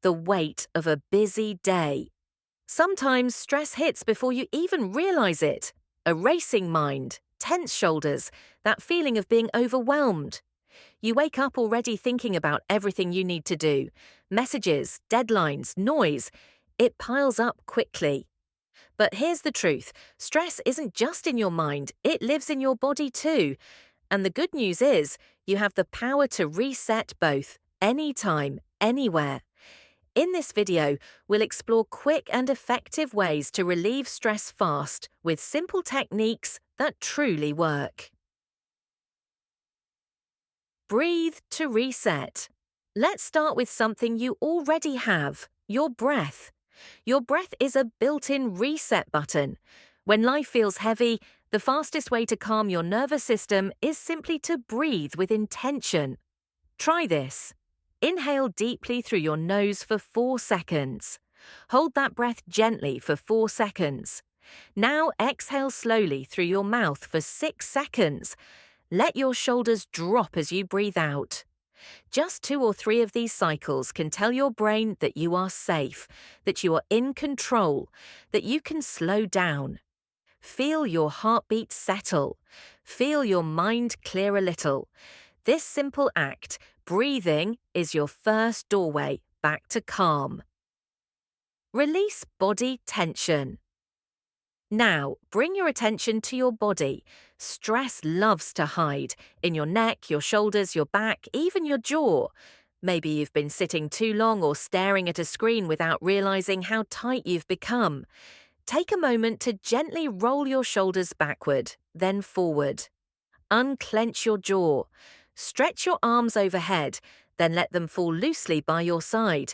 the weight of a busy day. Sometimes stress hits before you even realize it. A racing mind, tense shoulders, that feeling of being overwhelmed. You wake up already thinking about everything you need to do. Messages, deadlines, noise. It piles up quickly. But here's the truth. Stress isn't just in your mind, it lives in your body too. And the good news is, you have the power to reset both, anytime, anywhere. In this video, we'll explore quick and effective ways to relieve stress fast with simple techniques that truly work. Breathe to reset. Let's start with something you already have, your breath. Your breath is a built-in reset button. When life feels heavy, the fastest way to calm your nervous system is simply to breathe with intention. Try this. Inhale deeply through your nose for 4 seconds. Hold that breath gently for 4 seconds. Now exhale slowly through your mouth for 6 seconds. Let your shoulders drop as you breathe out. Just 2 or 3 of these cycles can tell your brain that you are safe, that you are in control, that you can slow down. Feel your heartbeat settle. Feel your mind clear a little. This simple act, breathing, is your first doorway back to calm. Release body tension. Now, bring your attention to your body. Stress loves to hide in your neck, your shoulders, your back, even your jaw. Maybe you've been sitting too long or staring at a screen without realizing how tight you've become. Take a moment to gently roll your shoulders backward, then forward. Unclench your jaw. Stretch your arms overhead, then let them fall loosely by your side.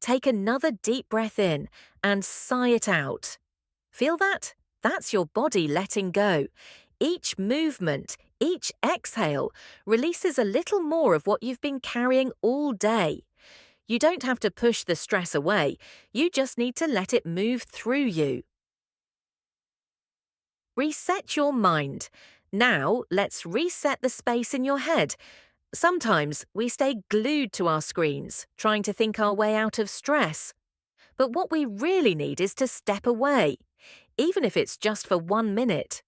Take another deep breath in and sigh it out. Feel that? That's your body letting go. Each movement, each exhale, releases a little more of what you've been carrying all day. You don't have to push the stress away, you just need to let it move through you. Reset your mind. Now, let's reset the space in your head. Sometimes we stay glued to our screens, trying to think our way out of stress. But what we really need is to step away, even if it's just for 1 minute.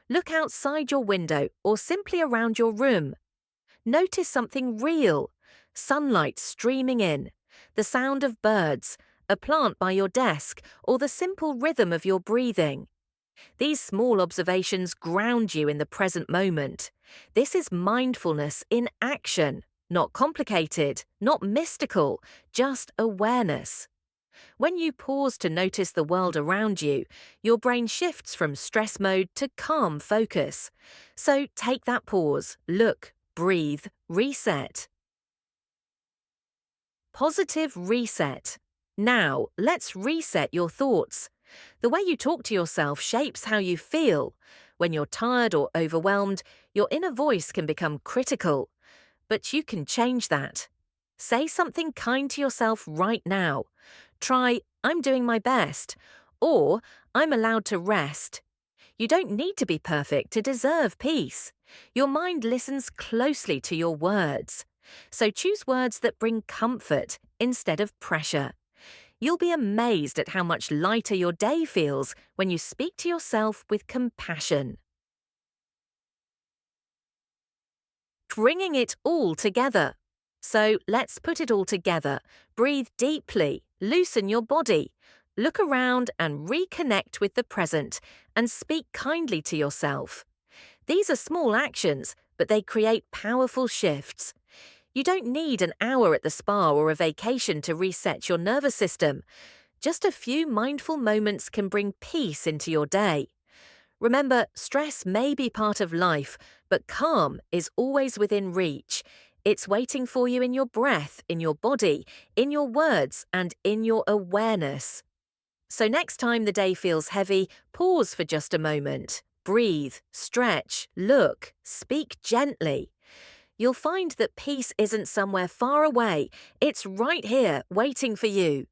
Look outside your window or simply around your room. Notice something real: sunlight streaming in, the sound of birds, a plant by your desk, or the simple rhythm of your breathing. These small observations ground you in the present moment. This is mindfulness in action, not complicated, not mystical, just awareness. When you pause to notice the world around you, your brain shifts from stress mode to calm focus. So take that pause, look, breathe, reset. Positive reset. Now, let's reset your thoughts. The way you talk to yourself shapes how you feel. When you're tired or overwhelmed, your inner voice can become critical. But you can change that. Say something kind to yourself right now. Try, "I'm doing my best," or "I'm allowed to rest." You don't need to be perfect to deserve peace. Your mind listens closely to your words. So choose words that bring comfort instead of pressure. You'll be amazed at how much lighter your day feels when you speak to yourself with compassion. Bringing it all together. So let's put it all together. Breathe deeply, loosen your body, look around and reconnect with the present, and speak kindly to yourself. These are small actions, but they create powerful shifts. You don't need an hour at the spa or a vacation to reset your nervous system. Just a few mindful moments can bring peace into your day. Remember, stress may be part of life, but calm is always within reach. It's waiting for you in your breath, in your body, in your words, and in your awareness. So next time the day feels heavy, pause for just a moment. Breathe, stretch, look, speak gently. You'll find that peace isn't somewhere far away. It's right here, waiting for you.